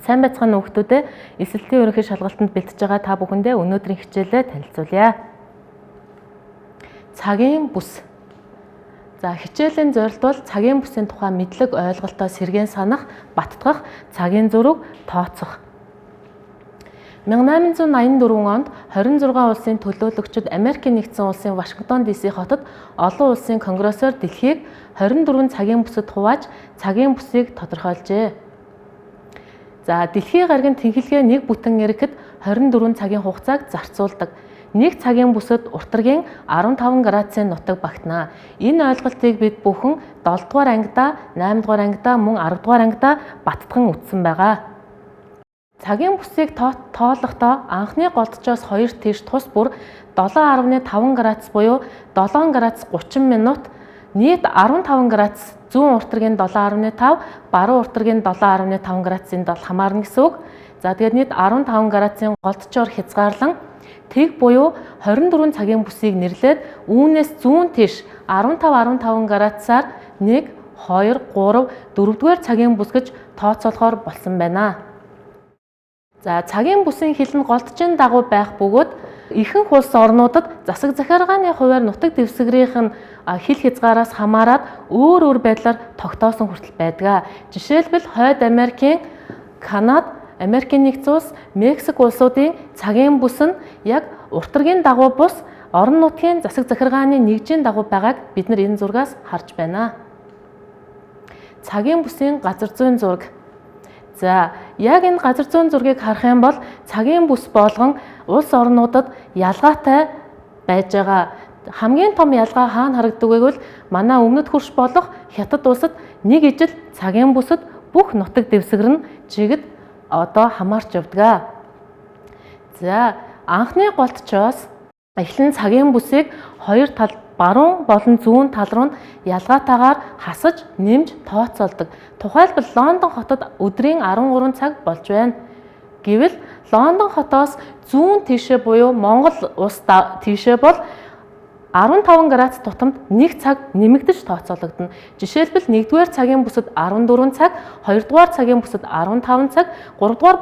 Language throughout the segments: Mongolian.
Сайн байцгаана уу хүмүүдээ. Эсэлтийн ерөнхий шалгалтанд бэлтэж байгаа та бүхэндээ өнөөдрийн хичээлээ танилцуулъя. Цагийн бүс. За хичээлийн зорилт бол цагийн бүсийн тухай мэдлэг ойлголтоо сэргээн санах, баттгах, цагийн зураг тооцох. 1884 онд 26 улсын төлөөлөгчид Америкийн нэгдсэн улсын Вашингтон ДС хотод олон улсын конгрессоор дэлхийг 24 цагийн бүсэд хувааж цагийн бүсийг тодорхойлжээ. За дэлхийн гарагийн тэнхилгээ нэг бүтэн эрэхэд 24 цагийн хугацааг зарцуулдаг. Нэг цагийн бүсэд уртрагийн 15 градусын нутаг багтана. Энэ ойлголтыг бид бүхэн 7 дугаар ангидаа, 8 дугаар ангидаа, мөн 10 дугаар ангидаа баттган үтсэн байгаа. Цагийн бүсийг тоолохдоо анхны голдчоос 2 тийш тус бүр 7.5 градус буюу 7 градус 30 минут, нийт 15 градус зүүн уртрагийн 7.5, баруун уртрагийн 7.5 градусын дол хамаарна гэсэн үг. За тэгээд нийт 15 градусын голдчоор хязгаарлан тэг буюу 24 цагийн бүсийг нэрлээд үүнээс зүүн тийш 15 градусаар 1, 2, 3, 4 дугаар цагийн бүс гэж тооцоолохоор болсон байна. За цагийн бүсийн хил нь голдчийн дагуу байх бөгөөд ихэнх улс орнуудад засаг захиргааны хувиар нутаг дэвсгэрийнх нь хил хязгаараас хамаарат өөр байдлаар тогтоосон хүртэл байдаг. Жишээлбэл Хойд Америкийн, Канада, Америкийн нэгдсэн улс, Мексик улсуудын цагийн бүс нь яг уртрагийн дагуу бус орон нутгийн засаг захиргааны нэгжийн дагуу байгааг бид нар энэ зургаас харж байна. Цагийн бүсийн газар зүйн зураг. За яг энэ газар зүйн зургийг харах юм бол цагийн бүс болгон улс орнуудад ялгаатай байж байгаа. Хамгийн том ялгаа хаана харагддаг вэ гэвэл манай өмнөд хөрш болох Хятад улсад нэг ижил цагийн бүсэд бүх нутаг дэвсгэр нь жигд хамаарч явдаг. За анхны голдчоос эхлэн цагийн бүсийг хоёр тал баруун болон зүүн тал руу ялгаатайгаар хасаж нэмж тооцоолдог. Тухайлбал Лондон хотод өдрийн 13 цаг болж байна. Гэвэл Лондон хотоос зүүн тийшээ буюу Монгол улс тийшээ бол 15 градус тутамд 1 цаг нэмэгдэж тооцоологдно. Жишээлбэл 1-р цагийн бүсэд 14 цаг, 2-р цагийн бүсэд 15 цаг, 3-р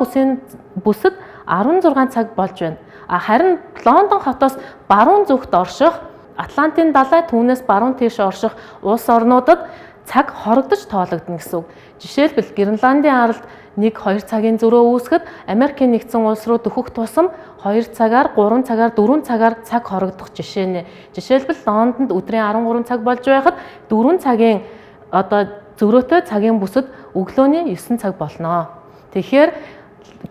бүсэд 16 цаг болж байна. Харин Лондон хотоос баруун зүгт орших, Атлантын далай түүнээс баруун тийш орших улс орнуудад цаг хорогдож тоологдно гэсэн үг. Жишээлбэл Гренландын аралд 1-2 цагийн зөрөө үүсгэхэд Америкийн нэгдсэн улс руу дөхөх тусам 2 цагаар, 3 цагаар, 4 цагаар цаг хорогдох жишээ нэ. Жишээлбэл Лондонд өдрийн 13 цаг болж байхад 4 цагийн зөрөөтэй цагийн бүсэд өглөөний 9 цаг болно. Тэгэхээр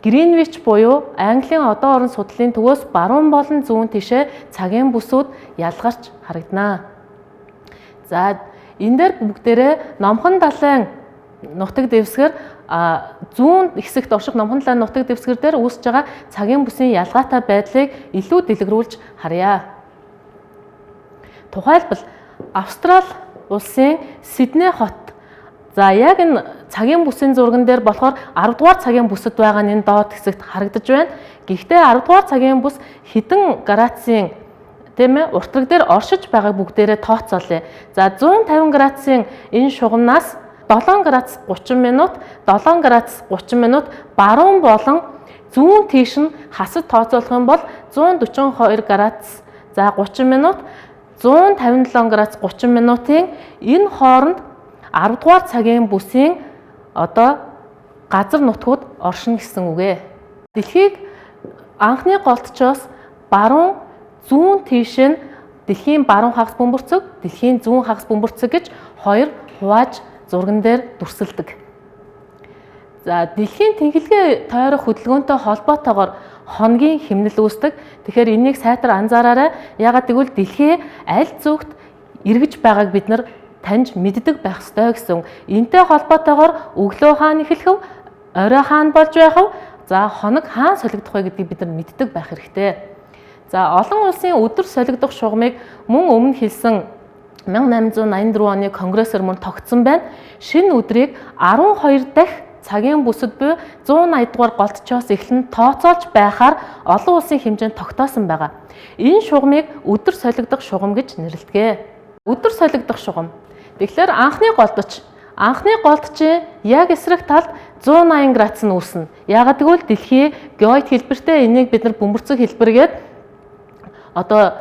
Гринвич буюу Английн одон орон судлалын төвөөс баруун болон зүүн тишээ цагийн бүсүүд ялгарч харагдана. За энэ дээр бүгдээрээ Номхон далайн нутаг дэвсгэр зүүн хэсэгт орших Номхон далайн нутаг дэвсгэр дээр үүсэж байгаа цагийн бүсийн ялгаатай байдлыг илүү дэлгэрүүлж харъя. Тухайлбал Австрали улсын Сидней хот. За яг энэ цагийн бүсийн зурган дээр болохоор 10 дугаар цагийн бүсэд байгаа нь энэ доод хэсэгт харагдаж байна. Гэхдээ 10 дугаар цагийн бүс хэдэн градусын уртраг дээр оршиж байгааг бүгдээрээ тооцоолъё. За 150 градусын энэ шугамнаас 7 градус 30 минут, 7 градус 30 минут баруун болон зүүн тийш нь хасад тооцоолох юм бол 142 градус за 30 минут, 157 градус 30 минутын энэ хооронд 10 дугаар цагийн бүсийн газар нутгууд оршино гэсэн үг ээ. Дэлхийг анхны голдчоос баруун зүүн тийш нь дэлхийн баруун хагас бөмбөрцөг, дэлхийн зүүн хагас бөмбөрцөг гэж хоёр хувааж зурган дээр дүрсэлдэг. За дэлхийн тэнхилгээ тойрох хөдөлгөөнтэй холбоотойгоор хоногийн хэмнэл үүсдэг. Тэгэхээр энийг сайтар анзаараарай. Яагаад гэвэл дэлхий аль зүгт эргэж байгааг бид нар таньж мэддэг байх ёстой гэсэн. Энтэй холбоотойгоор өглөө хаана эхлэх вэ? Орой хаана болж байх вэ? За хоног хаана солигдох вэ гэдгийг бид нар мэддэг байх хэрэгтэй. За олон улсын өдөр солигдох шугамыг мөн өмнө хэлсэн 1884 оны конгрессор мөн тогтсон байна. Шинэ өдрийг 12 дахь цагийн бүсэд буй 180 дугаар голдчоос эхлэн тооцоолж байхаар олон улсын хэмжээнд тогтоосон байгаа. Энэ шугамыг өдөр солигдох шугам гэж нэрлэдэг. Өдөр солигдох шугам. Тэгэхээр анхны голдчийн яг эсрэг талд 180 градус нь үүснэ. Яагаад гэвэл дэлхий геоид хэлбэртэй энийг бид нар бөмбөрцөг хэлбэргээд одоо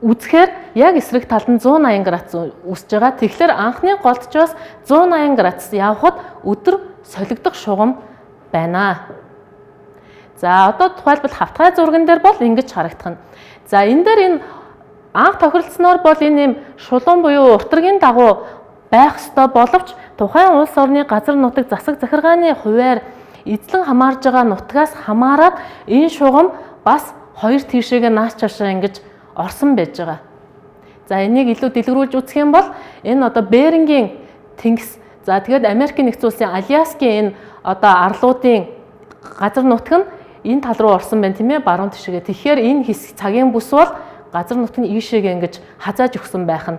үзэхээр яг эсрэг талд нь 180 градус үүсэж байгаа. Тэгэхээр анхны голдчоос 180 градус явхад өдөр солигдох шугам байна. За одоо тухайлбал хавтгай зурган дээр бол ингэж харагдах нь. За энэ дээр энэ анх тохиролцсноор бол энэ юм шулуун буюу уртрагийн дагуу байх ёстой боловч тухайн улс орны газар нутаг засаг захиргааны хувиар эзлэн хамаарж байгаа нутгаас хамаарат энэ шугам бас хоёр тийшээгээ нааш чашаа ингэж орсон байж байгаа. За энийг илүү дэлгэрүүлж үзэх юм бол энэ одоо Берингийн тэнгис, за тэгээд Америкийн нэгдсэн улсын Аляскийн энэ одоо арлуудын газар нутаг нь энэ тал руу орсон байна тийм ээ, баруун тишээгээ. Тэгэхээр энэ хэсэг цагийн бүс бол газар нутаг нь ийшээгээ ингэж хазааж өгсөн байх нь.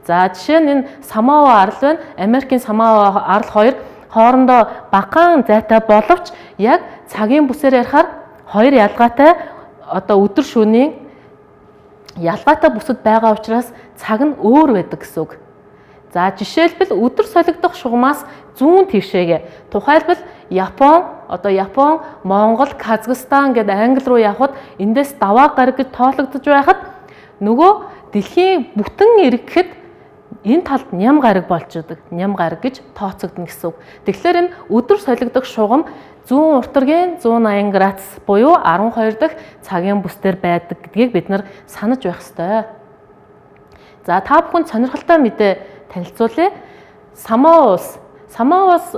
За жишээ нь энэ Самоа арал байна. Америкийн Самоа арал хоёр хоорондоо багахан зайтай боловч яг цагийн бүсээр ярихаар хоёр ялгаатай одоо өдөр шөнийн ялгаатай бүсэд байгаа учраас цаг нь өөр байдаг гэсэн үг. За жишээлбэл өдөр солигдох шугамаас зүүн тишээгээ. Тухайлбал Япон, Монгол, Казахстан гэдэг англи руу явхад эндээс даваа гараг гэж тоологдож байхад нөгөө дэлхийн бүтэн эргэхэд энэ талд ням гараг болж идэг. Ням гараг гэж тооцогдно гэсэн үг. Тэгэхээр энэ өдөр солигдох шугам зүүн уртрагийн 180 градус буюу 12 дахь цагийн бүсдэр байдаг гэдгийг бид нар санаж байх ёстой. За та бүхэнд сонирхолтой мэдээ танилцуулъя. Самоа улс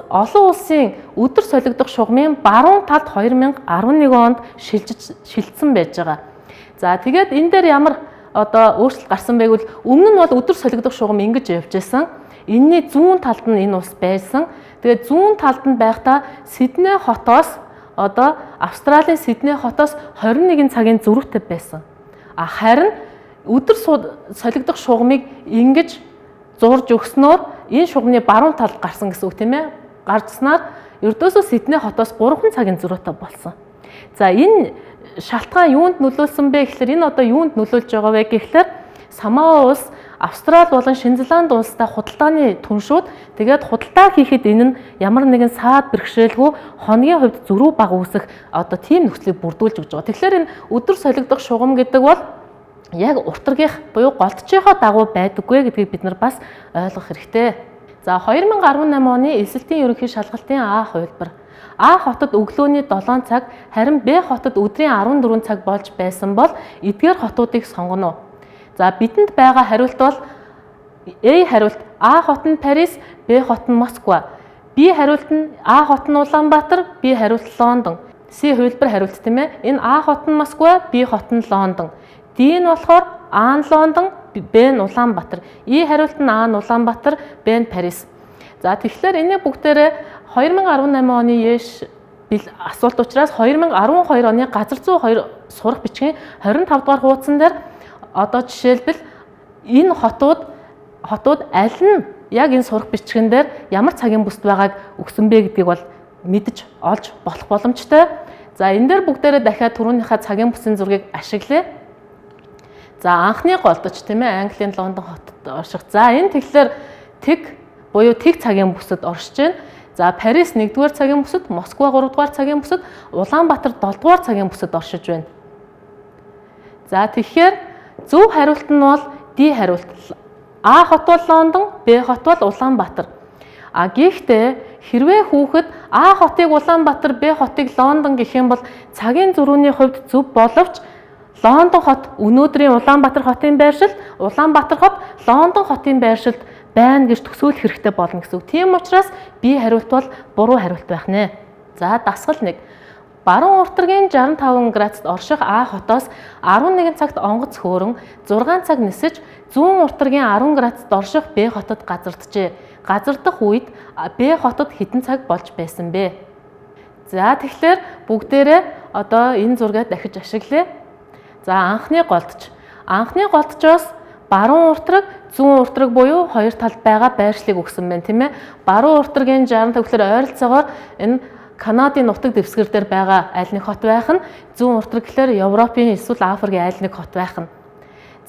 олон улсын өдөр солигдох шугамын баруун талд 2011 онд шилжсэн байж байгаа. За тэгээд энэ дээр ямар одоо өөрчлөлт гарсан байг бол өмнө нь бол өдөр солигдох шугам ингэж явж байсан. Энэний зүүн талд нь энэ улс байсан. Тэгээд зүүн талд нь байхдаа Сидней хотоос одоо Австралийн Сидней хотоос 21 цагийн зөрүүтэй байсан. Харин өдөр солигдох шугамыг ингэж зурж өгснөөр энэ шугамны баруун талд гарсан гэсэн үг тийм ээ. Гарчснаар ердөөсөө Сидней хотоос 3 цагийн зөрүүтэй болсон. За энэ шалтгаан юунд нөлөөлсөн бэ гэхээр энэ одоо юунд нөлөөлж байгаа вэ гэхээр Самоа улс Австрали болон Шинэ Зеланд улстай худалдааны түншүүд тэгээд худалдаа хийхэд энэ нь ямар нэгэн саад бэрхшээлгүй хоногийн хувьд зөрүү бага үүсэх одоо тийм нөхцөлийг бүрдүүлж өгч байгаа. Тэгэхээр энэ өдөр солигдох шугам гэдэг бол яг уртаргийнх буюу голдчийнхоо дагуу байдаггүй гэдгийг бид нар бас ойлгох хэрэгтэй. За 2018 оны эсэлтийн ерөнхий шалгалтын А хувилбар. А хотод өглөөний 7 цаг, харин Б хотод өдрийн 14 цаг болж байсан бол эдгээр хотуудыг сонгоно. За бидэнд байгаа хариулт бол A хариулт А хот нь Парис, Б хот нь Москва. B хариулт нь А хот нь Улаанбаатар, Б хариулт Лондон. С хувилбар хариулт тийм ээ. Энэ А хот нь Москва, Б хот нь Лондон. D нь болохоор А нь Лондон, Б нь Улаанбаатар. E хариулт нь А нь Улаанбаатар, Б нь Парис. За тэгэхээр энэ бүгдээрээ 2018 оны ЕШ асуулт учраас 2012 оны газар зүй сурах бичгийн 25 дугаар хуудсан дээр одоо жишээлбэл энэ хотууд аль нь яг энэ сурах бичгэн дээр ямар цагийн бүсд байгааг өгсөн бэ гэдгийг бол мэдж олж болох боломжтой. За энэ дээр бүгдээрээ дахиад түрүүнийхээ цагийн бүсийн зургийг ашиглая. За анхны голдож тийм ээ Английн Лондон хотод орших. За энэ тэгэхээр тэг цагийн бүсэд оршиж байна. За Парис 1-р цагийн бүсэд, Москва 3-р цагийн бүсэд, Улаанбаатар 7-р цагийн бүсэд оршиж байна. За тэгэхээр зөв хариулт нь бол D хариулт. А хот бол Лондон, Б хот бол Улаанбаатар. Гэхдээ хэрвээ хүүхэд А хотыг Улаанбаатар, Б хотыг Лондон гэх юм бол цагийн зөрүүний хувьд зөв боловч Лондон хот өнөөдрийн Улаанбаатар хотын байршил, Улаанбаатар хот Лондон хотын байршилд байна гэж төсөөлөх хэрэгтэй болно гэсэн үг. Тийм учраас B хариулт бол буруу хариулт байх нэ. За дасгал 1. Баруун уртрагийн 65 градусд орших А хотоос 11 цагт онгоц хөөрөн 6 цаг нисэж зүүн уртрагийн 10 градусд орших Б хотод газарджээ. Газардах үед Б хотод хэдэн цаг болж байсан бэ? За тэгэхээр бүгдээрээ одоо энэ зургийг дахиж ашиглая. За анхны голдчоос баруун уртраг, зүүн уртраг буюу хоёр талд байгаа байршлыг өгсөн байна тийм ээ. Баруун уртрагийн 65 гэхээр ойролцоогоор энэ Канадын нутаг дэвсгэр дээр байгаа аль нэг хот байх нь, зүүн уртраг гэхээр Европын эсвэл Африкийн аль нэг хот байх нь.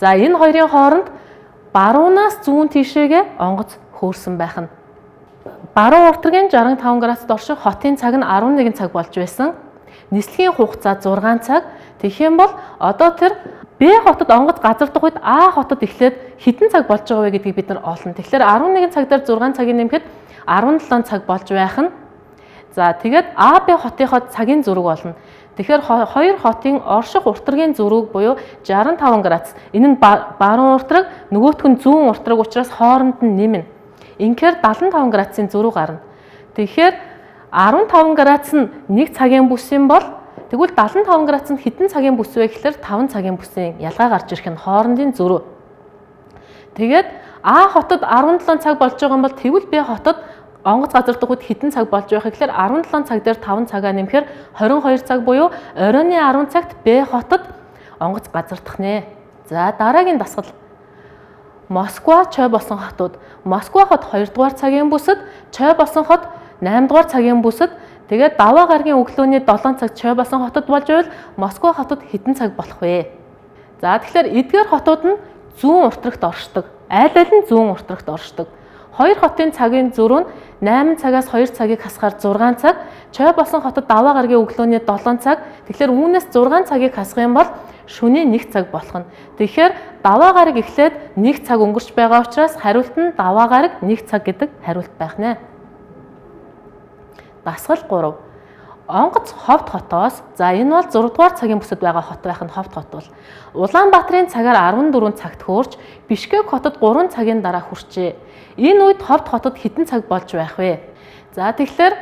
За энэ хоёрын хооронд баруунаас зүүн тишээгээ онгоц хөөрсөн байх нь. баруун уртрагийн 65 градусд орших хотын цаг нь 11 цаг болж байсан. Нислэгийн хугацаа 6 цаг. Тэгэх юм бол одоо тэр Б хотод онгоц газардах үед А хотод эхлээд хэдэн цаг болж байгаа вэ гэдгийг бид нар олно. Тэгэхээр 11 цаг дээр 6 цагийг нэмэхэд 17 цаг болж байх нь. За тэгээд А, Б хотынхоо цагийн зөрүүг олно. Тэгэхээр хоёр хотын орших уртрагийн зөрүүг буюу 65 градус. Энэ нь баруун уртраг, нөгөөх нь зүүн уртраг учраас хооронд нь нэмнэ. Инхээр 75 градусын зөрүү гарна. Тэгэхээр 15 градус нь 1 цагийн бүс юм бол тэгвэл 75 градус нь хэдэн цагийн бүс вэ гэхээр 5 цагийн бүсийн ялгаа гарч ирэх нь хоорондын зөрүү. Тэгээд А хотод 17 цаг болж байгаа юм бол тэгвэл Б хотод онгоц газардах үед хэдэн цаг болж байх вэ гэхээр 17 цаг дээр 5 цагаа нэмэхээр 22 цаг буюу оройн 10 цагт Б хотод онгоц газардах нэ. За дараагийн дасгал. Москва, Чой болсон хотууд. Москва хот 2 дугаар цагийн бүсэд, Чой болсон хот 8 дугаар цагийн бүсэд, тэгээд даваа гарагийн өглөөний 7 цаг Чой болсон хотод болж байвал Москва хотод хэдэн цаг болох вэ? За тэгэхээр эдгээр хотууд нь зүүн уртрагт оршдог. Аль аль нь зүүн уртрагт оршдог. Хоёр хотын цагийн зөрүү нь 8 цагаас 2 цагийг хасгаар 6 цаг, Чой болсон хотод даваа гарагийн өглөөний 7 цаг. Тэгэхээр үүнээс 6 цагийг хасах юм бол шөнийн 1 цаг болох нь. Тэгэхээр даваа гараг эхлээд 1 цаг өнгөрч байгаа учраас хариулт нь даваа гараг 1 цаг гэдэг хариулт байх нэ. Дасгал 3. Онгоц Ховд хотоос, за энэ бол 6 дугаар цагийн бүсэд байгаа хот байх нь Ховд хот бол Улаанбаатарын цагаар 14 цагт хөөрч Бишкек хотод 3 цагийн дараа хүрчээ. Энэ үед Ховд хотод хэдэн цаг болж байх вэ? За тэгэхээр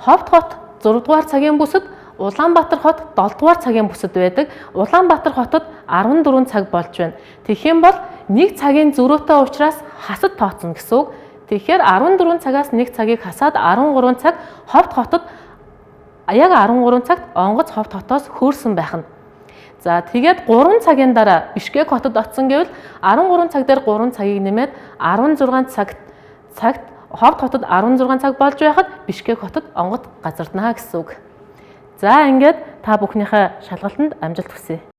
Ховд хот 6 дугаар цагийн бүсэд, Улаанбаатар хот 7 дугаар цагийн бүсэд байдаг. Улаанбаатар хотод 14 цаг болж байна. Тэгэх юм бол 1 цагийн зөрүүтэй учраас хасад тооцно гэсэн үг. Тэгэхээр 14 цагаас 1 цагийг хасаад 13 цаг Ховд хотод яг 13 цагт онгоц Ховд хотоос хөөрсөн байх нь. За тэгээд 3 цагийн дараа Бишкек хотод очсон гэвэл 13 цаг дээр 3 цагийг нэмээд 16 цагт Ховд хотод 16 цаг болж байхад Бишкек хотод онгоц газардана гэсэн үг. За ингээд та бүхнийхээ шалгалтанд амжилт хүсье.